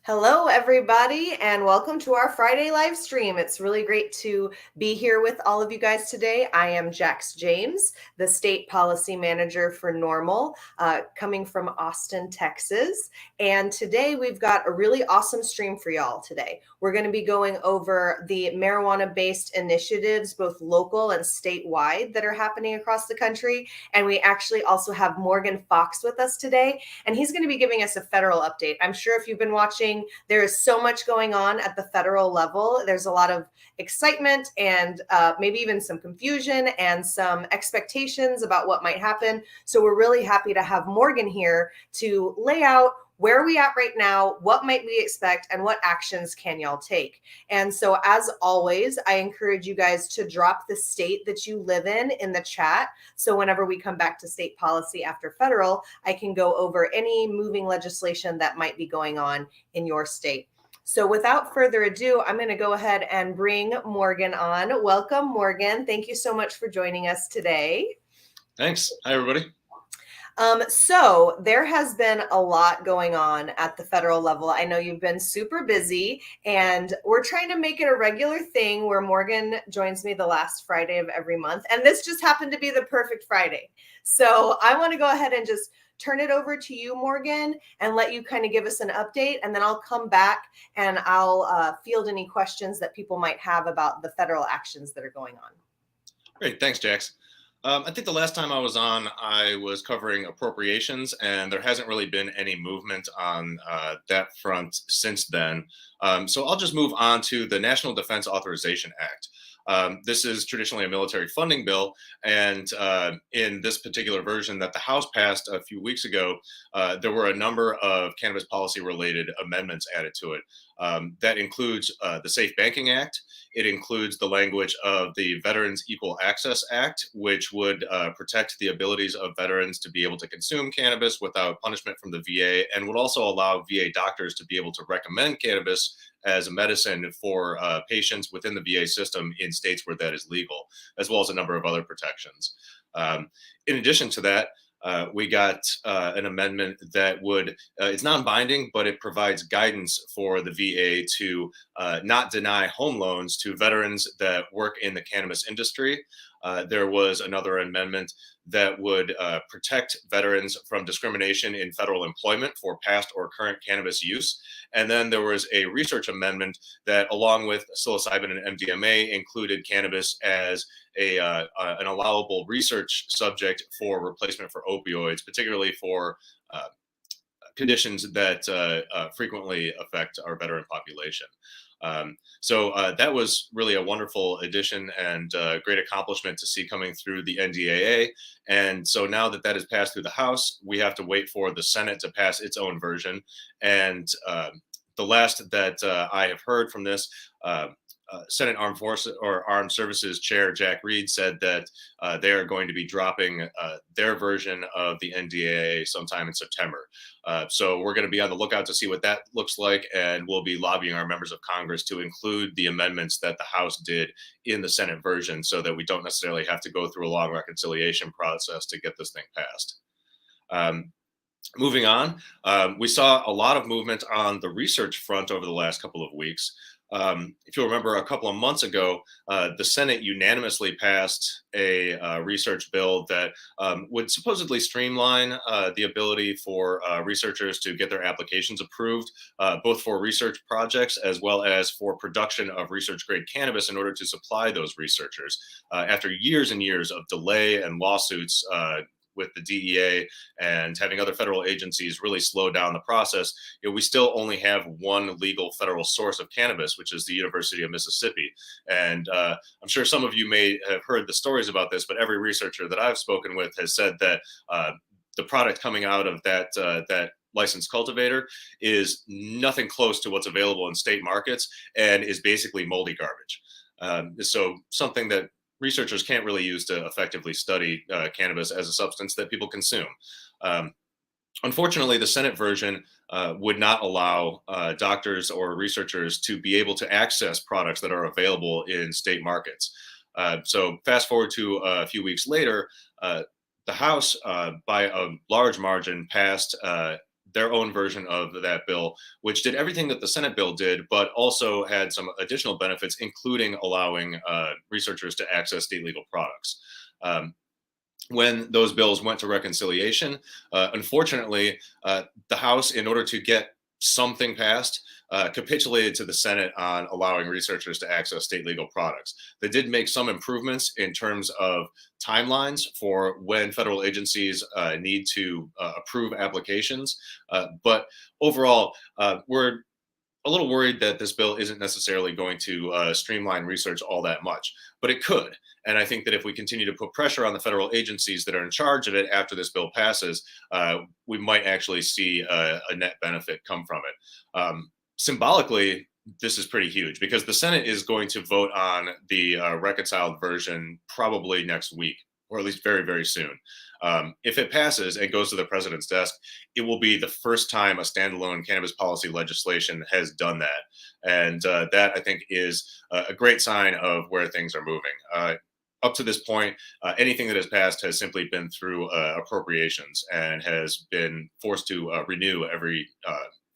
Hello, everybody, and welcome to our Friday live stream. It's really great to be here with all of you guys today. I am Jax James, the State Policy Manager for NORML, coming from Austin, Texas. And today we've got a really awesome stream for y'all today. We're going to be going over the marijuana-based initiatives, both local and statewide, that are happening across the country. And we actually also have Morgan Fox with us today, and he's going to be giving us a federal update. I'm sure if you've been watching, there is so much going on at the federal level. There's a lot of excitement and maybe even some confusion and some expectations about what might happen. So we're really happy to have Morgan here to lay out where are we at right now, what might we expect, and what actions can y'all take. And so as always, I encourage you guys to drop the state that you live in the chat. So whenever we come back to state policy after federal, I can go over any moving legislation that might be going on in your state. So without further ado, I'm going to go ahead and bring Morgan on. Welcome, Morgan. Thank you so much for joining us today. Thanks. Hi, everybody. So there has been a lot going on at the federal level. I know you've been super busy, and we're trying to make it a regular thing where Morgan joins me the last Friday of every month. And this just happened to be the perfect Friday. So I want to go ahead and just turn it over to you, Morgan, and let you kind of give us an update. And then I'll come back and I'll field any questions that people might have about the federal actions that are going on. Great. Thanks, Jax. I think the last time I was on, I was covering appropriations, and there hasn't really been any movement on that front since then. So I'll just move on to the National Defense Authorization Act. This is traditionally a military funding bill, and in this particular version that the House passed a few weeks ago, there were a number of cannabis policy-related amendments added to it. That includes the Safe Banking Act. It includes the language of the Veterans Equal Access Act, which would protect the abilities of veterans to be able to consume cannabis without punishment from the VA, and would also allow VA doctors to be able to recommend cannabis as a medicine for patients within the VA system in states where that is legal, as well as a number of other protections. In addition to that, we got an amendment that would, it's non-binding, but it provides guidance for the VA to not deny home loans to veterans that work in the cannabis industry. There was another amendment that would protect veterans from discrimination in federal employment for past or current cannabis use. And then there was a research amendment that, along with psilocybin and MDMA, included cannabis as an allowable research subject for replacement for opioids, particularly for conditions that frequently affect our veteran population. So that was really a wonderful addition and great accomplishment to see coming through the NDAA. And so now that that has passed through the House, we have to wait for the Senate to pass its own version. And the last that I have heard from this, Senate Armed Forces or Armed Services Chair Jack Reed said that they are going to be dropping their version of the NDAA sometime in September. So we're going to be on the lookout to see what that looks like, and we'll be lobbying our members of Congress to include the amendments that the House did in the Senate version so that we don't necessarily have to go through a long reconciliation process to get this thing passed. Moving on, we saw a lot of movement on the research front over the last couple of weeks. If you'll remember, a couple of months ago, the Senate unanimously passed a research bill that would supposedly streamline the ability for researchers to get their applications approved, both for research projects as well as for production of research-grade cannabis in order to supply those researchers. After years and years of delay and lawsuits with the DEA and having other federal agencies really slow down the process, we still only have one legal federal source of cannabis, which is the University of Mississippi. And I'm sure some of you may have heard the stories about this, but every researcher that I've spoken with has said that the product coming out of that licensed cultivator is nothing close to what's available in state markets and is basically moldy garbage. So something that researchers can't really use to effectively study cannabis as a substance that people consume. Unfortunately, the Senate version would not allow doctors or researchers to be able to access products that are available in state markets. So fast forward to a few weeks later, the House, by a large margin, passed their own version of that bill, which did everything that the Senate bill did, but also had some additional benefits, including allowing researchers to access state legal products. When those bills went to reconciliation, unfortunately, the House, in order to get something passed, capitulated to the Senate on allowing researchers to access state legal products. They did make some improvements in terms of timelines for when federal agencies need to approve applications. But overall, we're a little worried that this bill isn't necessarily going to streamline research all that much, but it could. And I think that if we continue to put pressure on the federal agencies that are in charge of it after this bill passes, we might actually see a net benefit come from it. Symbolically, this is pretty huge because the Senate is going to vote on the reconciled version probably next week, or at least very, very soon. If it passes and goes to the president's desk, it will be the first time a standalone cannabis policy legislation has done that. And that, I think, is a great sign of where things are moving. Up to this point, anything that has passed has simply been through appropriations and has been forced to renew every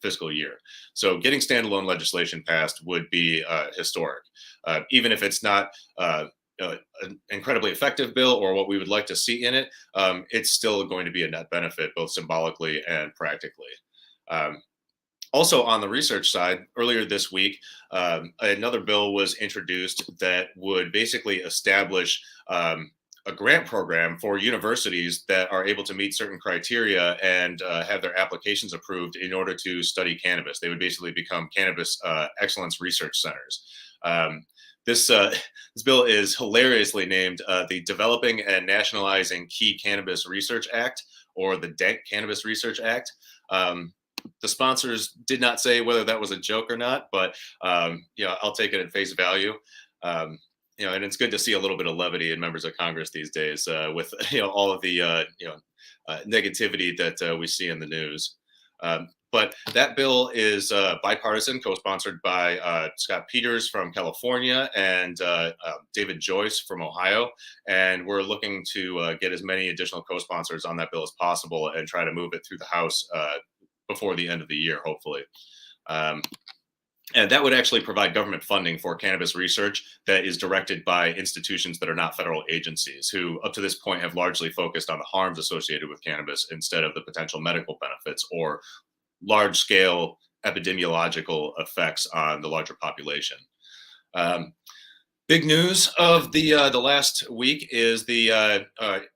fiscal year. So getting standalone legislation passed would be historic, even if it's not an incredibly effective bill or what we would like to see in it. It's still going to be a net benefit, both symbolically and practically. Also, on the research side, earlier this week, another bill was introduced that would basically establish a grant program for universities that are able to meet certain criteria and have their applications approved in order to study cannabis. They would basically become cannabis excellence research centers. This bill is hilariously named the Developing and Nationalizing Key Cannabis Research Act, or the DANK Cannabis Research Act. The sponsors did not say whether that was a joke or not, but I'll take it at face value. And it's good to see a little bit of levity in members of Congress these days with all of the negativity that we see in the news. But that bill is bipartisan, co-sponsored by Scott Peters from California and David Joyce from Ohio. And we're looking to get as many additional co-sponsors on that bill as possible and try to move it through the House before the end of the year, hopefully. And that would actually provide government funding for cannabis research that is directed by institutions that are not federal agencies, who up to this point have largely focused on the harms associated with cannabis instead of the potential medical benefits or large-scale epidemiological effects on the larger population. Big news of the last week is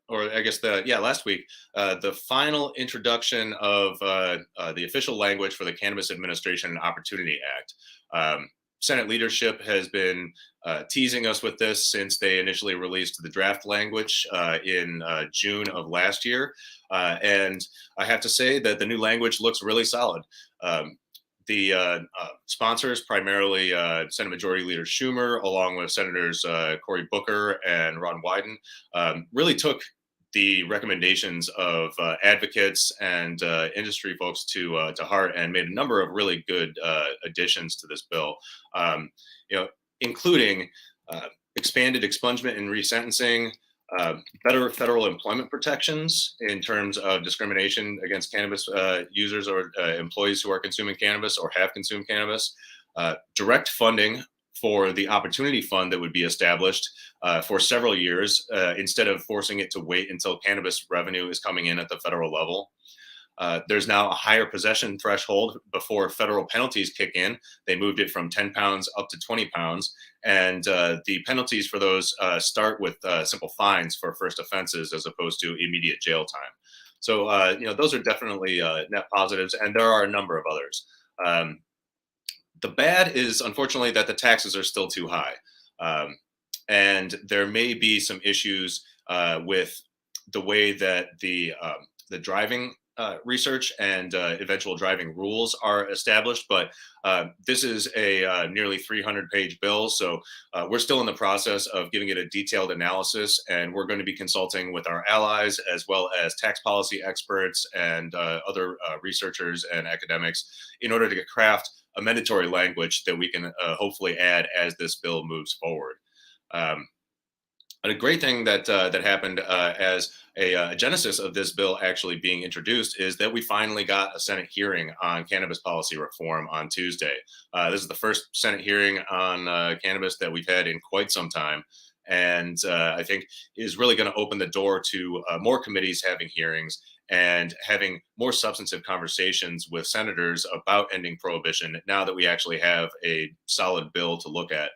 last week, the final introduction of the official language for the Cannabis Administration and Opportunity Act. Senate leadership has been teasing us with this since they initially released the draft language in June of last year. And I have to say that the new language looks really solid. The sponsors, primarily Senate Majority Leader Schumer, along with Senators Cory Booker and Ron Wyden, really took the recommendations of advocates and industry folks to heart and made a number of really good additions to this bill, including expanded expungement and resentencing, better federal employment protections in terms of discrimination against cannabis users or employees who are consuming cannabis or have consumed cannabis, direct funding for the opportunity fund that would be established for several years instead of forcing it to wait until cannabis revenue is coming in at the federal level. There's now a higher possession threshold before federal penalties kick in. They moved it from 10 pounds up to 20 pounds. And the penalties for those start with simple fines for first offenses as opposed to immediate jail time. So, those are definitely net positives. And there are a number of others. The bad is, unfortunately, that the taxes are still too high. And there may be some issues with the way that the driving research and eventual driving rules are established, but this is a nearly 300-page bill, so we're still in the process of giving it a detailed analysis, and we're going to be consulting with our allies as well as tax policy experts and other researchers and academics in order to craft a mandatory language that we can hopefully add as this bill moves forward. A great thing that happened as a genesis of this bill actually being introduced is that we finally got a Senate hearing on cannabis policy reform on Tuesday. This is the first Senate hearing on cannabis that we've had in quite some time, and I think is really going to open the door to more committees having hearings and having more substantive conversations with senators about ending prohibition. Now that we actually have a solid bill to look at.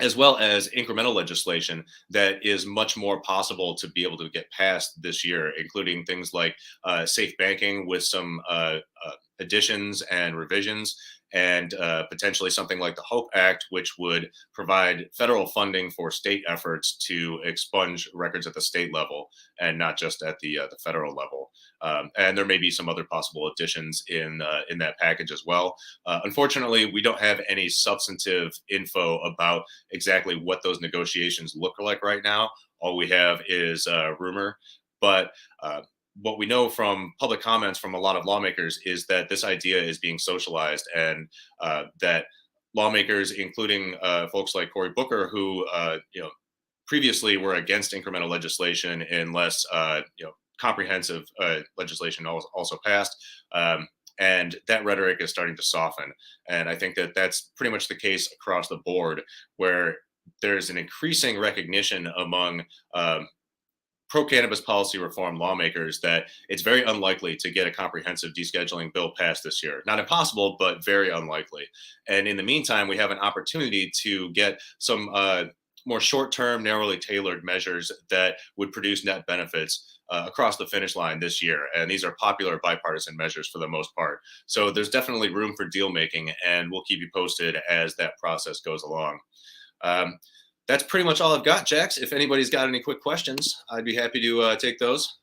As well as incremental legislation that is much more possible to be able to get passed this year, including things like safe banking with some additions and revisions, and potentially something like the HOPE Act, which would provide federal funding for state efforts to expunge records at the state level and not just at the federal level. And there may be some other possible additions in that package as well. Unfortunately, we don't have any substantive info about exactly what those negotiations look like right now. All we have is rumor, but what we know from public comments from a lot of lawmakers is that this idea is being socialized, and that lawmakers, including folks like Cory Booker, who previously were against incremental legislation unless comprehensive legislation also passed. And that rhetoric is starting to soften. And I think that that's pretty much the case across the board, where there's an increasing recognition among pro-cannabis policy reform lawmakers that it's very unlikely to get a comprehensive descheduling bill passed this year. Not impossible, but very unlikely. And in the meantime, we have an opportunity to get some more short-term, narrowly tailored measures that would produce net benefits across the finish line this year. And these are popular bipartisan measures for the most part. So there's definitely room for deal making, and we'll keep you posted as that process goes along. That's pretty much all I've got, Jax. If anybody's got any quick questions, I'd be happy to take those.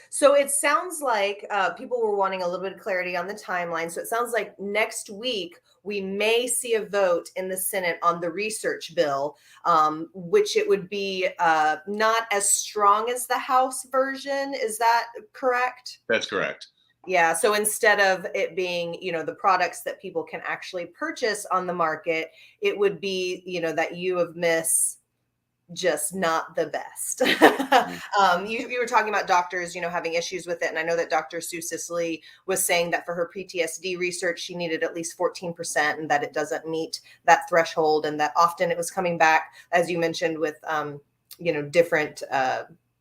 So it sounds like people were wanting a little bit of clarity on the timeline. So it sounds like next week we may see a vote in the Senate on the research bill, which it would be not as strong as the House version. Is that correct? That's correct. Yeah. So instead of it being, the products that people can actually purchase on the market, it would be, that U of Miss, just not the best. You were talking about doctors, having issues with it. And I know that Dr. Sue Sisley was saying that for her PTSD research, she needed at least 14% and that it doesn't meet that threshold. And that often it was coming back, as you mentioned, with, different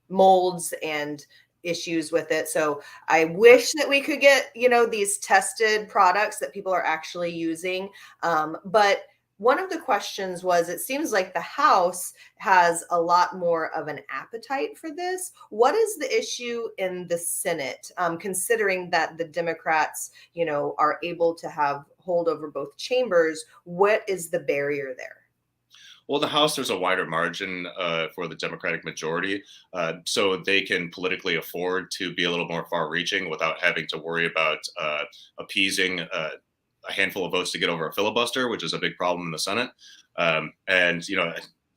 molds and issues with it. So I wish that we could get, these tested products that people are actually using. But one of the questions was, it seems like the House has a lot more of an appetite for this. What is the issue in the Senate, considering that the Democrats, are able to have hold over both chambers? What is the barrier there? Well, the House, there's a wider margin for the Democratic majority, so they can politically afford to be a little more far-reaching without having to worry about appeasing a handful of votes to get over a filibuster, which is a big problem in the Senate. And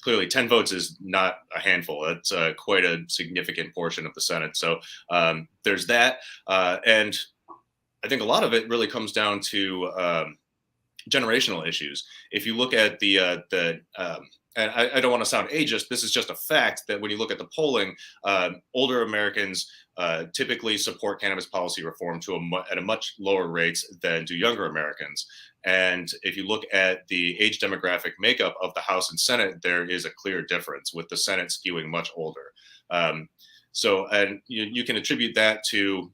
clearly 10 votes is not a handful. It's quite a significant portion of the Senate. So there's that. And I think a lot of it really comes down to generational issues. If you look at and I don't want to sound ageist, this is just a fact that when you look at the polling, older Americans typically support cannabis policy reform at a much lower rate than do younger Americans. And if you look at the age demographic makeup of the House and Senate, there is a clear difference, with the Senate skewing much older. And you can attribute that to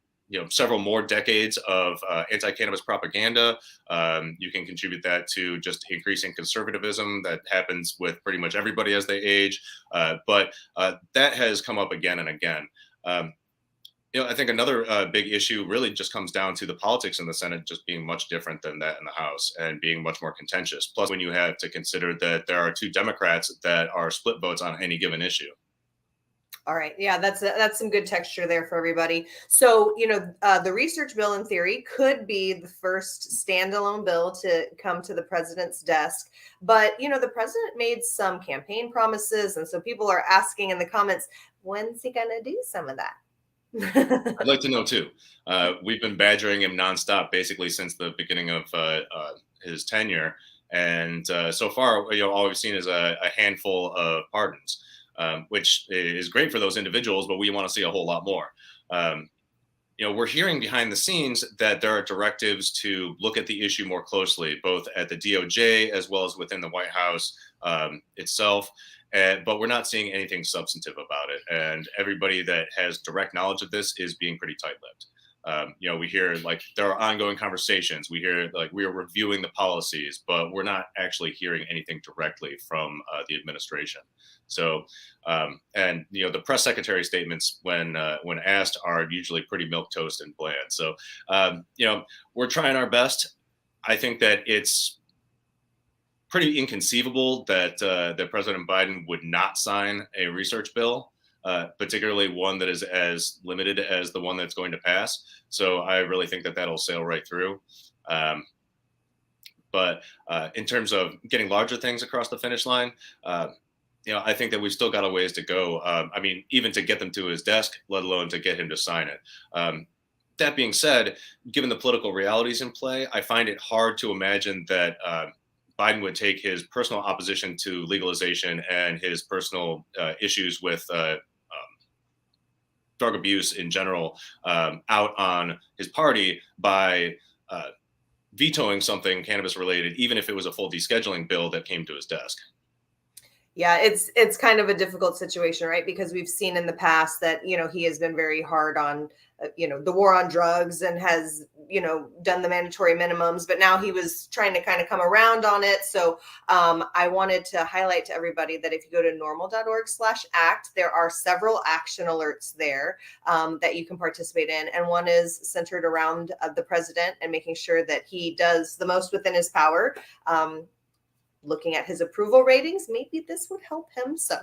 several more decades of anti-cannabis propaganda. You can contribute that to just increasing conservatism that happens with pretty much everybody as they age. But that has come up again and again. I think another big issue really just comes down to the politics in the Senate just being much different than that in the House, and being much more contentious. Plus, when you have to consider that there are two Democrats that are split votes on any given issue. All right. Yeah, that's some good texture there for everybody. So, the research bill in theory could be the first standalone bill to come to the president's desk. But, the president made some campaign promises. And so people are asking in the comments, when's he going to do some of that? I'd like to know, too. We've been badgering him nonstop, basically, since the beginning of his tenure. And so far, all we've seen is a handful of pardons, which is great for those individuals, but we want to see a whole lot more. We're hearing behind the scenes that there are directives to look at the issue more closely, both at the DOJ as well as within the White House itself. But we're not seeing anything substantive about it. And everybody that has direct knowledge of this is being pretty tight-lipped. We hear like there are ongoing conversations. We hear like we are reviewing the policies, but we're not actually hearing anything directly from the administration. So, and the press secretary statements when asked are usually pretty milquetoast and bland. So, we're trying our best. I think that it's pretty inconceivable that that President Biden would not sign a research bill. Particularly one that is as limited as the one that's going to pass. So I really think that that'll sail right through. But in terms of getting larger things across the finish line, I think that we've still got a ways to go. I mean, even to get them to his desk, let alone to get him to sign it. That being said, given the political realities in play, I find it hard to imagine that Biden would take his personal opposition to legalization and his personal issues with drug abuse in general out on his party by vetoing something cannabis related, even if it was a full descheduling bill that came to his desk. Yeah, it's kind of a difficult situation, right? Because we've seen in the past that, he has been very hard on, the war on drugs and has, done the mandatory minimums, but now he was trying to kind of come around on it. So I wanted to highlight to everybody that if you go to norml.org/act, there are several action alerts there that you can participate in. And one is centered around the president and making sure that he does the most within his power. Looking at his approval ratings, maybe this would help him. So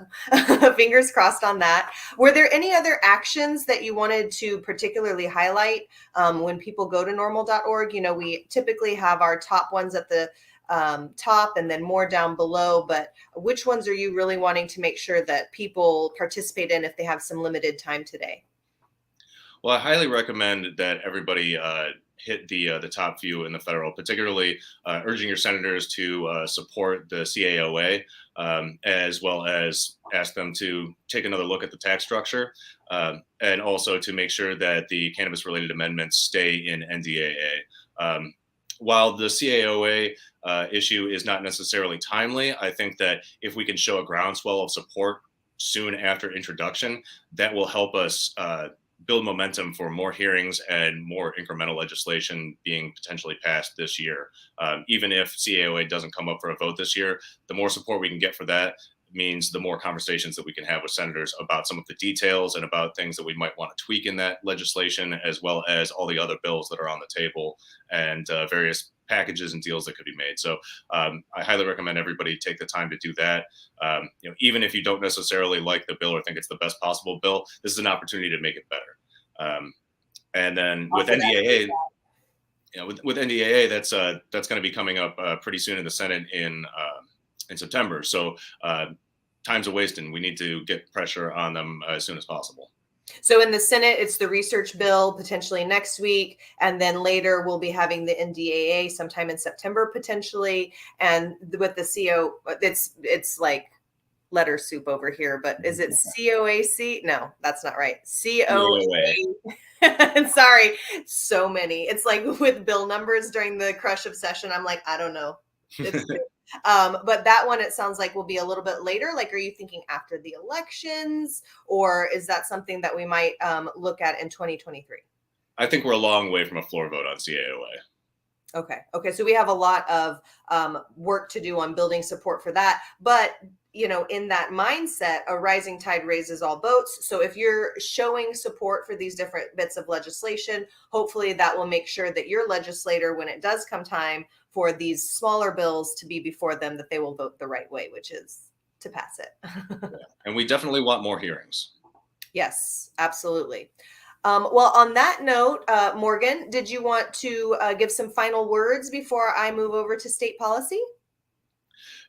fingers crossed on that. Were there any other actions that you wanted to particularly highlight when people go to norml.org? We typically have our top ones at the top and then more down below, but which ones are you really wanting to make sure that people participate in if they have some limited time today? Well, I highly recommend that everybody hit the top few in the federal, particularly urging your senators to support the CAOA, as well as ask them to take another look at the tax structure, and also to make sure that the cannabis-related amendments stay in NDAA. While the CAOA issue is not necessarily timely, I think that if we can show a groundswell of support soon after introduction, that will help us build momentum for more hearings and more incremental legislation being potentially passed this year. Even if CAOA doesn't come up for a vote this year, the more support we can get for that means the more conversations that we can have with senators about some of the details and about things that we might want to tweak in that legislation, as well as all the other bills that are on the table and various packages and deals that could be made. So I highly recommend everybody take the time to do that. Even if you don't necessarily like the bill or think it's the best possible bill, this is an opportunity to make it better. And then with NDAA, with NDAA, that's going to be coming up pretty soon in the Senate in September. So time's a wasting. We need to get pressure on them as soon as possible. So in the Senate, it's the research bill potentially next week. And then later we'll be having the NDAA sometime in September potentially. And with the CO, it's like letter soup over here, but is it COAC? No, that's not right. COA. Sorry, so many. It's like with bill numbers during the crush of session. I'm like, I don't know. But that one, it sounds like will be a little bit later. Like, are you thinking after the elections, or is that something that we might look at in 2023? I think we're a long way from a floor vote on CAOA. Okay. So we have a lot of work to do on building support for that. But, in that mindset, a rising tide raises all boats. So if you're showing support for these different bits of legislation, hopefully that will make sure that your legislator, when it does come time for these smaller bills to be before them, that they will vote the right way, which is to pass it. Yeah. And we definitely want more hearings. Yes, absolutely. Well, on that note, Morgan, did you want to give some final words before I move over to state policy?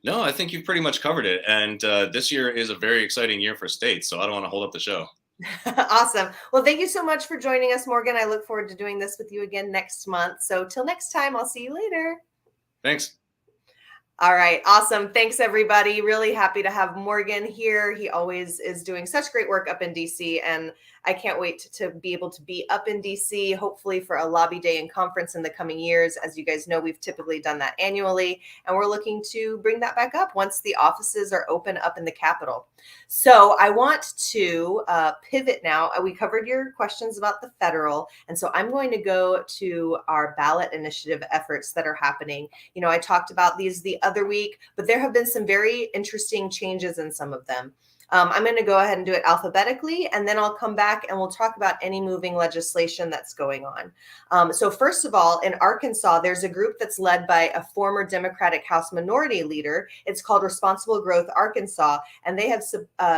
No, I think you've pretty much covered it. And this year is a very exciting year for states, so I don't want to hold up the show. Awesome. Well, thank you so much for joining us, Morgan. I look forward to doing this with you again next month. So till next time, I'll see you later. Thanks. All right, awesome. Thanks, everybody. Really happy to have Morgan here. He always is doing such great work up in DC, and I can't wait to be able to be up in DC, hopefully for a lobby day and conference in the coming years. As you guys know, we've typically done that annually, and we're looking to bring that back up once the offices are open up in the Capitol. So I want to pivot now. We covered your questions about the federal, and so I'm going to go to our ballot initiative efforts that are happening. You know, I talked about these the other week, but there have been some very interesting changes in some of them. I'm going to go ahead and do it alphabetically, and then I'll come back and we'll talk about any moving legislation that's going on. So first of all, in Arkansas, there's a group that's led by a former Democratic House Minority Leader. It's called Responsible Growth Arkansas, and they have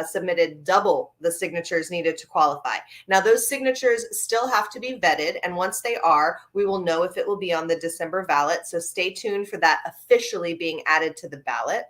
submitted double the signatures needed to qualify. Now, those signatures still have to be vetted, and once they are, we will know if it will be on the December ballot. So stay tuned for that officially being added to the ballot.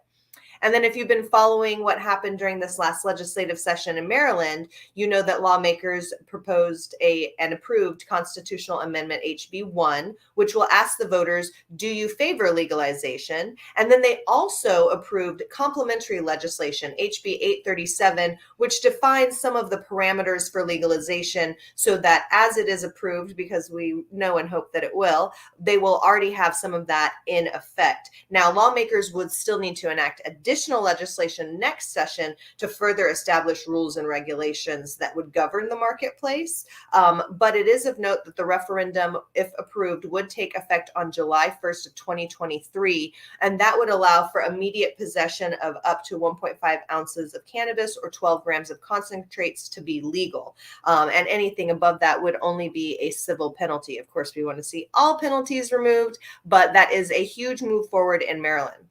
And then if you've been following what happened during this last legislative session in Maryland, you know that lawmakers proposed an approved constitutional amendment, HB 1, which will ask the voters, do you favor legalization? And then they also approved complementary legislation, HB 837, which defines some of the parameters for legalization so that as it is approved, because we know and hope that it will, they will already have some of that in effect. Now, lawmakers would still need to enact additional legislation next session to further establish rules and regulations that would govern the marketplace. But it is of note that the referendum, if approved, would take effect on July 1st of 2023, and that would allow for immediate possession of up to 1.5 ounces of cannabis or 12 grams of concentrates to be legal. And anything above that would only be a civil penalty. Of course, we want to see all penalties removed, but that is a huge move forward in Maryland.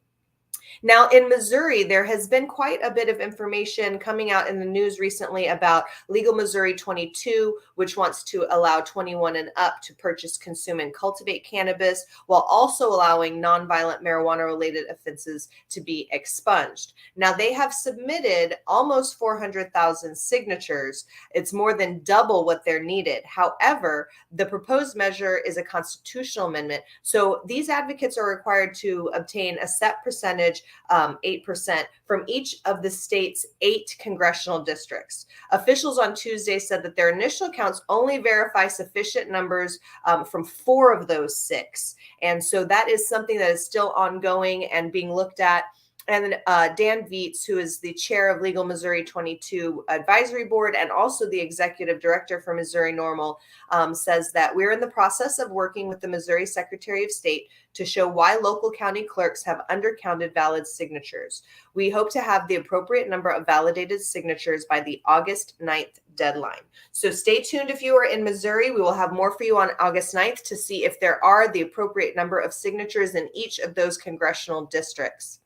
Now, in Missouri, there has been quite a bit of information coming out in the news recently about Legal Missouri 22, which wants to allow 21 and up to purchase, consume, and cultivate cannabis, while also allowing nonviolent marijuana-related offenses to be expunged. Now, they have submitted almost 400,000 signatures. It's more than double what they're needed. However, the proposed measure is a constitutional amendment, so these advocates are required to obtain a set percentage, 8%, from each of the state's 8 congressional districts. Officials on Tuesday said that their initial counts only verify sufficient numbers from 4 of those 6. And so that is something that is still ongoing and being looked at. And Dan Vietz, who is the chair of Legal Missouri 22 Advisory Board and also the executive director for Missouri NORML, says that we're in the process of working with the Missouri Secretary of State to show why local county clerks have undercounted valid signatures. We hope to have the appropriate number of validated signatures by the August 9th deadline. So stay tuned if you are in Missouri. We will have more for you on August 9th to see if there are the appropriate number of signatures in each of those congressional districts.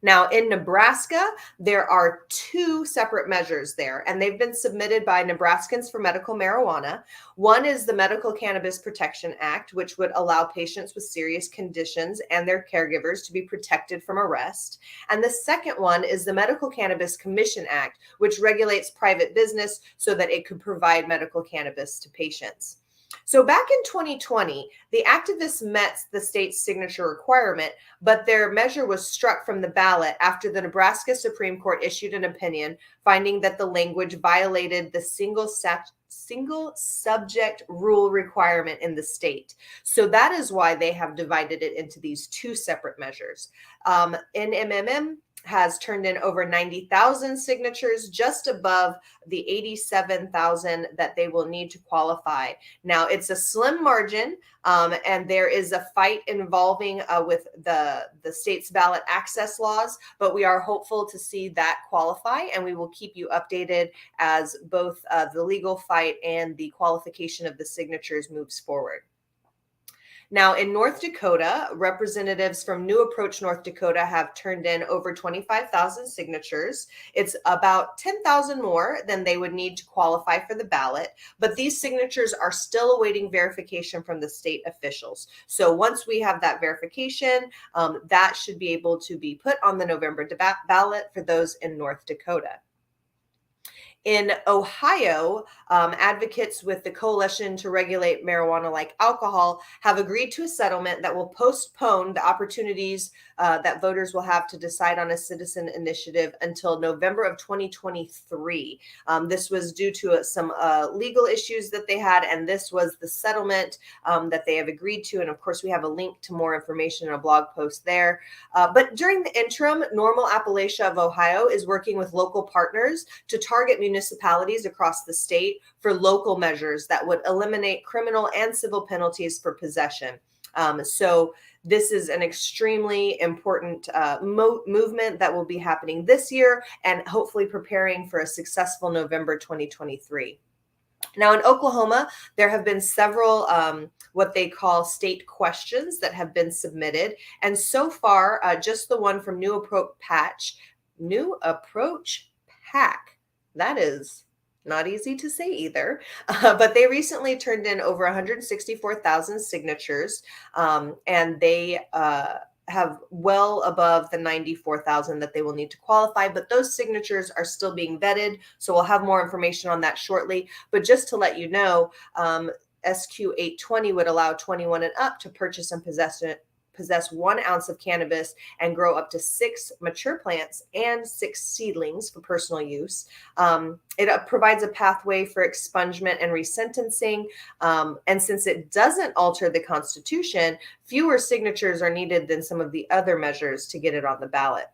Now, in Nebraska, there are 2 separate measures there, and they've been submitted by Nebraskans for Medical Marijuana. One is the Medical Cannabis Protection Act, which would allow patients with serious conditions and their caregivers to be protected from arrest. And the second one is the Medical Cannabis Commission Act, which regulates private business so that it could provide medical cannabis to patients. So back in 2020, the activists met the state's signature requirement, but their measure was struck from the ballot after the Nebraska Supreme Court issued an opinion finding that the language violated the single subject rule requirement in the state. So that is why they have divided it into these 2 separate measures. NMMM has turned in over 90,000 signatures, just above the 87,000 that they will need to qualify. Now, it's a slim margin, and there is a fight involving with the state's ballot access laws, but we are hopeful to see that qualify, and we will keep you updated as both the legal fight and the qualification of the signatures moves forward. Now, in North Dakota, representatives from New Approach, North Dakota have turned in over 25,000 signatures. It's about 10,000 more than they would need to qualify for the ballot, but these signatures are still awaiting verification from the state officials. So once we have that verification, that should be able to be put on the November ballot for those in North Dakota. In Ohio, advocates with the Coalition to Regulate Marijuana Like Alcohol have agreed to a settlement that will postpone the opportunities that voters will have to decide on a citizen initiative until November of 2023. This was due to some legal issues that they had, and this was the settlement that they have agreed to. And of course, we have a link to more information in a blog post there. But during the interim, NORML Appalachia of Ohio is working with local partners to target municipalities across the state for local measures that would eliminate criminal and civil penalties for possession. So this is an extremely important movement that will be happening this year and hopefully preparing for a successful November 2023. Now, in Oklahoma, there have been several what they call state questions that have been submitted. And so far, just the one from New Approach PAC. That is not easy to say either, but they recently turned in over 164,000 signatures, and they have well above the 94,000 that they will need to qualify, but those signatures are still being vetted. So we'll have more information on that shortly. But just to let you know, SQ 820 would allow 21 and up to purchase and possess 1 ounce of cannabis and grow up to 6 mature plants and 6 seedlings for personal use. It provides a pathway for expungement and resentencing. And since it doesn't alter the Constitution, fewer signatures are needed than some of the other measures to get it on the ballot.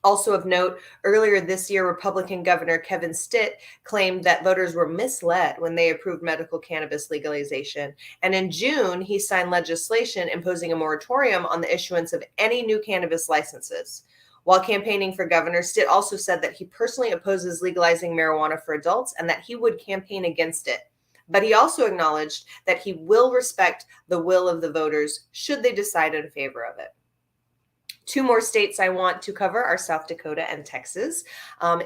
Also of note, earlier this year, Republican Governor Kevin Stitt claimed that voters were misled when they approved medical cannabis legalization. And in June, he signed legislation imposing a moratorium on the issuance of any new cannabis licenses. While campaigning for governor, Stitt also said that he personally opposes legalizing marijuana for adults and that he would campaign against it. But he also acknowledged that he will respect the will of the voters should they decide in favor of it. 2 more states I want to cover are South Dakota and Texas.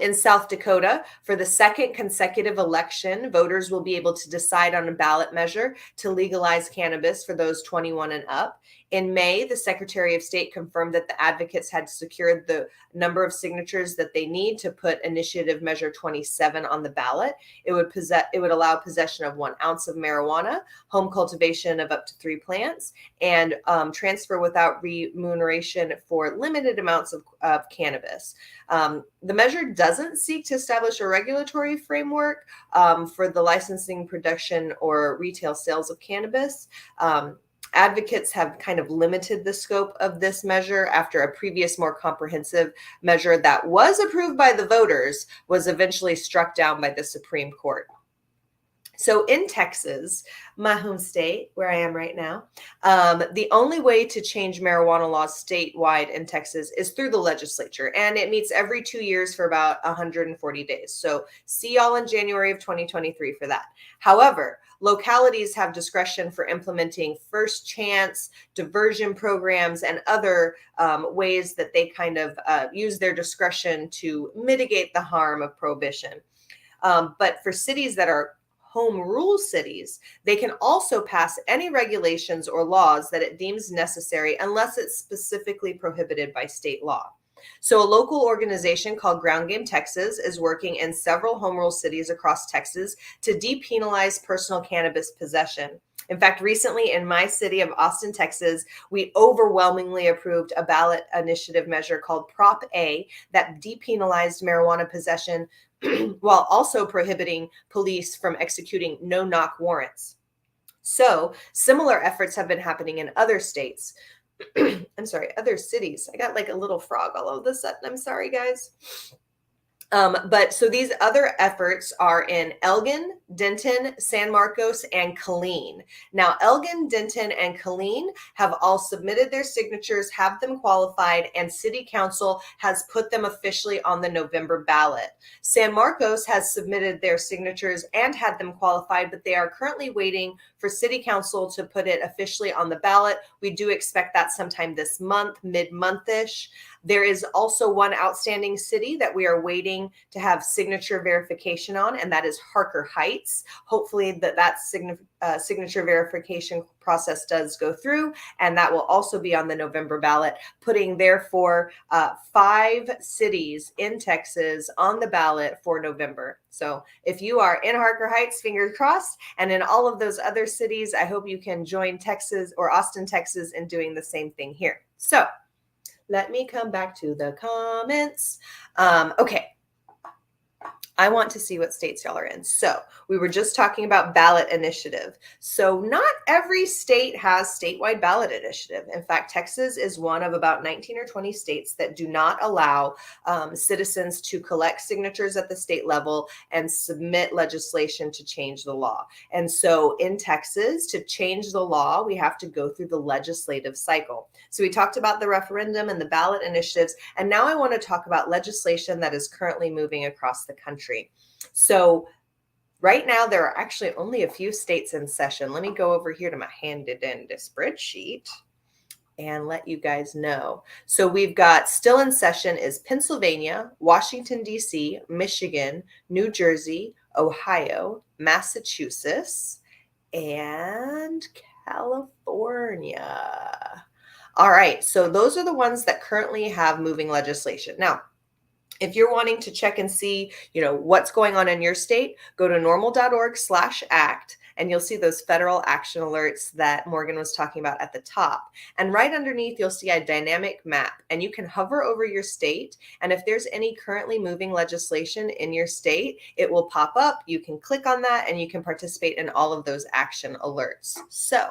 In South Dakota, for the second consecutive election, voters will be able to decide on a ballot measure to legalize cannabis for those 21 and up. In May, the Secretary of State confirmed that the advocates had secured the number of signatures that they need to put Initiative Measure 27 on the ballot. It would allow possession of 1 ounce of marijuana, home cultivation of up to 3 plants, and transfer without remuneration for limited amounts of cannabis. The measure doesn't seek to establish a regulatory framework for the licensing, production, or retail sales of cannabis. Advocates have kind of limited the scope of this measure after a previous, more comprehensive measure that was approved by the voters was eventually struck down by the Supreme Court. So in Texas, my home state, where I am right now, the only way to change marijuana laws statewide in Texas is through the legislature, and it meets every 2 years for about 140 days. So see y'all in January of 2023 for that. However, localities have discretion for implementing first chance, diversion programs, and other ways that they kind of use their discretion to mitigate the harm of prohibition. But for cities that are home rule cities, they can also pass any regulations or laws that it deems necessary unless it's specifically prohibited by state law. So a local organization called Ground Game Texas is working in several home rule cities across Texas to depenalize personal cannabis possession. In fact, recently in my city of Austin, Texas, we overwhelmingly approved a ballot initiative measure called Prop A that depenalized marijuana possession while also prohibiting police from executing no-knock warrants. So similar efforts have been happening in other states. Other cities. I got like a little frog all of a sudden. I'm sorry, guys. But so these other efforts are in Elgin, Denton, San Marcos, and Killeen. Now, Elgin, Denton, and Killeen have all submitted their signatures, have them qualified, and City Council has put them officially on the November ballot. San Marcos has submitted their signatures and had them qualified, but they are currently waiting for City Council to put it officially on the ballot. We do expect that sometime this month, mid-month-ish. There is also one outstanding city that we are waiting to have signature verification on, and that is Harker Heights. Hopefully that signature verification process does go through, and that will also be on the November ballot, putting therefore 5 cities in Texas on the ballot for November. So if you are in Harker Heights, fingers crossed, and in all of those other cities, I hope you can join Texas or Austin, Texas in doing the same thing here. So let me come back to the comments. Okay. I want to see what states y'all are in. So we were just talking about ballot initiative. So not every state has statewide ballot initiative. In fact, Texas is one of about 19 or 20 states that do not allow citizens to collect signatures at the state level and submit legislation to change the law. And so in Texas, to change the law, we have to go through the legislative cycle. So we talked about the referendum and the ballot initiatives. And now I want to talk about legislation that is currently moving across the country. So right now, there are actually only a few states in session. Let me go over here to my handed in spreadsheet and let you guys know. So we've got still in session is Pennsylvania, Washington, D.C., Michigan, New Jersey, Ohio, Massachusetts, and California. All right, so those are the ones that currently have moving legislation. Now, if you're wanting to check and see, what's going on in your state, go to norml.org/act, and you'll see those federal action alerts that Morgan was talking about at the top. And right underneath, you'll see a dynamic map, and you can hover over your state. And if there's any currently moving legislation in your state, it will pop up. You can click on that, and you can participate in all of those action alerts. So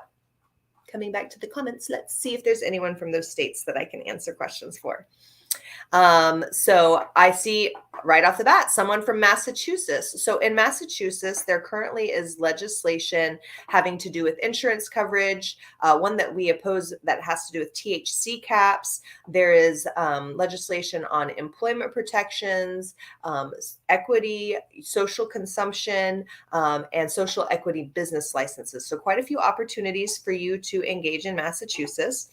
coming back to the comments, let's see if there's anyone from those states that I can answer questions for. So I see right off the bat, someone from Massachusetts. So in Massachusetts, there currently is legislation having to do with insurance coverage, one that we oppose that has to do with THC caps. There is legislation on employment protections, equity, social consumption, and social equity business licenses. So quite a few opportunities for you to engage in Massachusetts.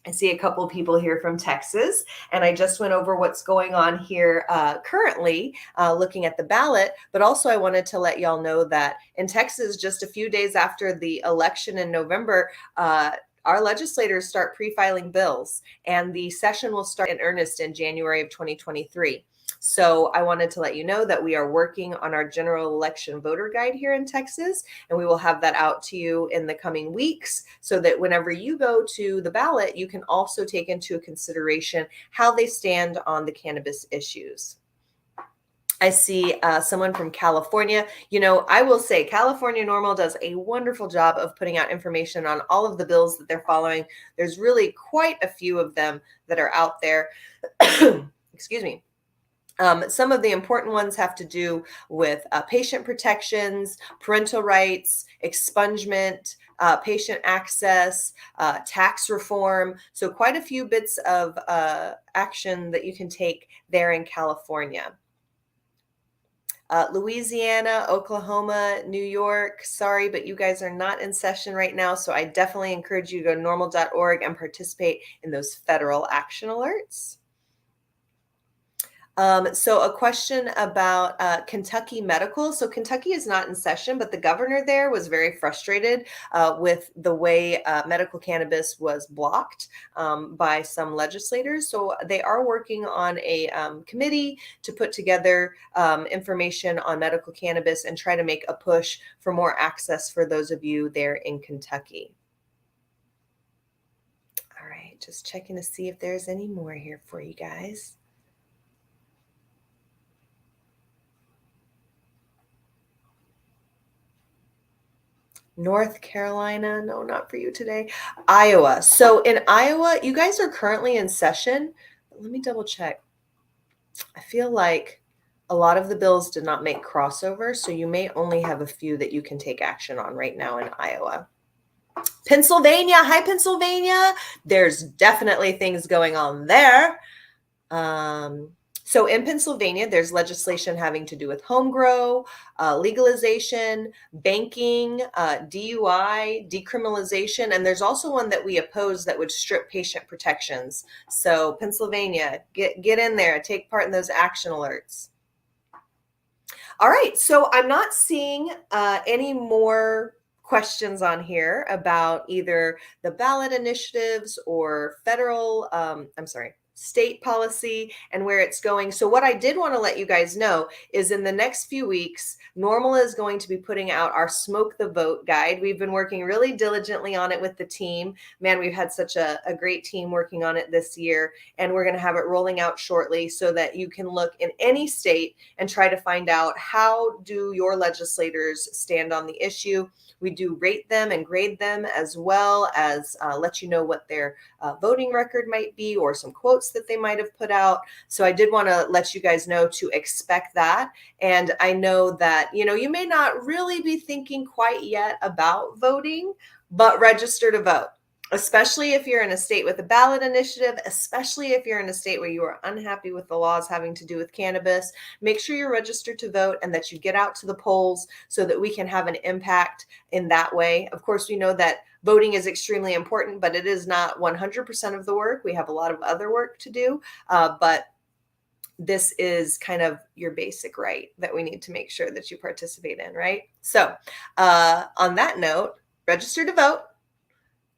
I see a couple of people here from Texas, and I just went over what's going on here currently, looking at the ballot. But also I wanted to let y'all know that in Texas, just a few days after the election in November, our legislators start pre-filing bills, and the session will start in earnest in January of 2023. So I wanted to let you know that we are working on our general election voter guide here in Texas, and we will have that out to you in the coming weeks so that whenever you go to the ballot, you can also take into consideration how they stand on the cannabis issues. I see someone from California. I will say California NORML does a wonderful job of putting out information on all of the bills that they're following. There's really quite a few of them that are out there. Excuse me. Some of the important ones have to do with patient protections, parental rights, expungement, patient access, tax reform. So quite a few bits of action that you can take there in California. Louisiana, Oklahoma, New York. Sorry, but you guys are not in session right now. So I definitely encourage you to go to norml.org and participate in those federal action alerts. So a question about Kentucky medical. So Kentucky is not in session, but the governor there was very frustrated with the way medical cannabis was blocked by some legislators. So they are working on a committee to put together information on medical cannabis and try to make a push for more access for those of you there in Kentucky. All right, just checking to see if there's any more here for you guys. North Carolina, no, not for you today. Iowa. So in Iowa, you guys are currently in session. Let me double check. I feel like a lot of the bills did not make crossover, so you may only have a few that you can take action on right now in Iowa. Pennsylvania. Hi, Pennsylvania. There's definitely things going on there. So in Pennsylvania, there's legislation having to do with home grow, legalization, banking, DUI, decriminalization, and there's also one that we oppose that would strip patient protections. So Pennsylvania, get in there, take part in those action alerts. All right, so I'm not seeing any more questions on here about either the ballot initiatives or state policy and where it's going. So what I did want to let you guys know is in the next few weeks, NORML is going to be putting out our Smoke the Vote guide. We've been working really diligently on it with the team. Man, we've had such a great team working on it this year, and we're going to have it rolling out shortly so that you can look in any state and try to find out how do your legislators stand on the issue. We do rate them and grade them, as well as let you know what their voting record might be or some quotes that they might have put out. So I did want to let you guys know to expect that. And I know that, you may not really be thinking quite yet about voting, but register to vote. Especially if you're in a state with a ballot initiative, especially if you're in a state where you are unhappy with the laws having to do with cannabis, make sure you're registered to vote and that you get out to the polls so that we can have an impact in that way. Of course, we know that voting is extremely important, but it is not 100% of the work. We have a lot of other work to do, but this is kind of your basic right that we need to make sure that you participate in, right? So on that note, register to vote.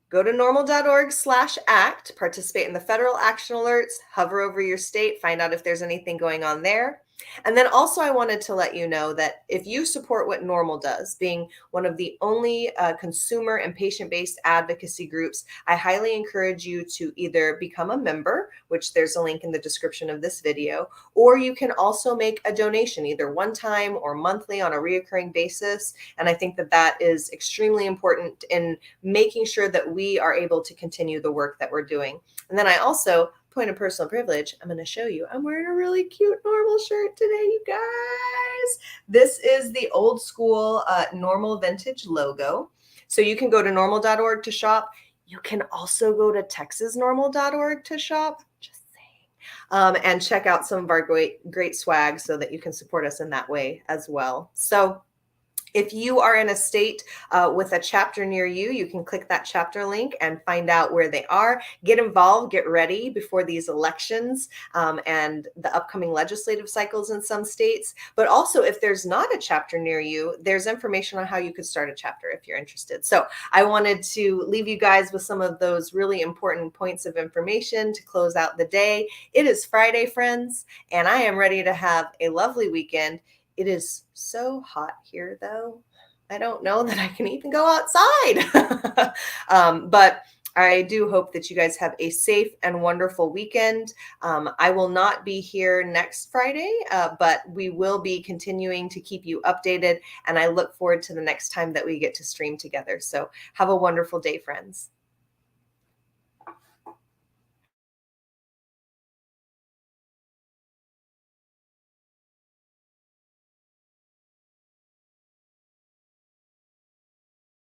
Go to norml.org/act, participate in the federal action alerts, hover over your state, find out if there's anything going on there. And then also I wanted to let you know that if you support what NORML does, being one of the only consumer and patient-based advocacy groups, I highly encourage you to either become a member, which there's a link in the description of this video, or you can also make a donation, either one time or monthly on a reoccurring basis. And I think that that is extremely important in making sure that we are able to continue the work that we're doing. And then I also, point of personal privilege, I'm going to show you. I'm wearing a really cute NORML shirt today, you guys. This is the old school NORML vintage logo. So you can go to norml.org to shop. You can also go to texasnormal.org to shop. Just saying. And check out some of our great swag so that you can support us in that way as well. So if you are in a state with a chapter near you, you can click that chapter link and find out where they are. Get involved, get ready before these elections and the upcoming legislative cycles in some states. But also, if there's not a chapter near you, there's information on how you could start a chapter if you're interested. So I wanted to leave you guys with some of those really important points of information to close out the day. It is Friday, friends, and I am ready to have a lovely weekend. It is so hot here, though. I don't know that I can even go outside. But I do hope that you guys have a safe and wonderful weekend. I will not be here next Friday, but we will be continuing to keep you updated. And I look forward to the next time that we get to stream together. So have a wonderful day, friends.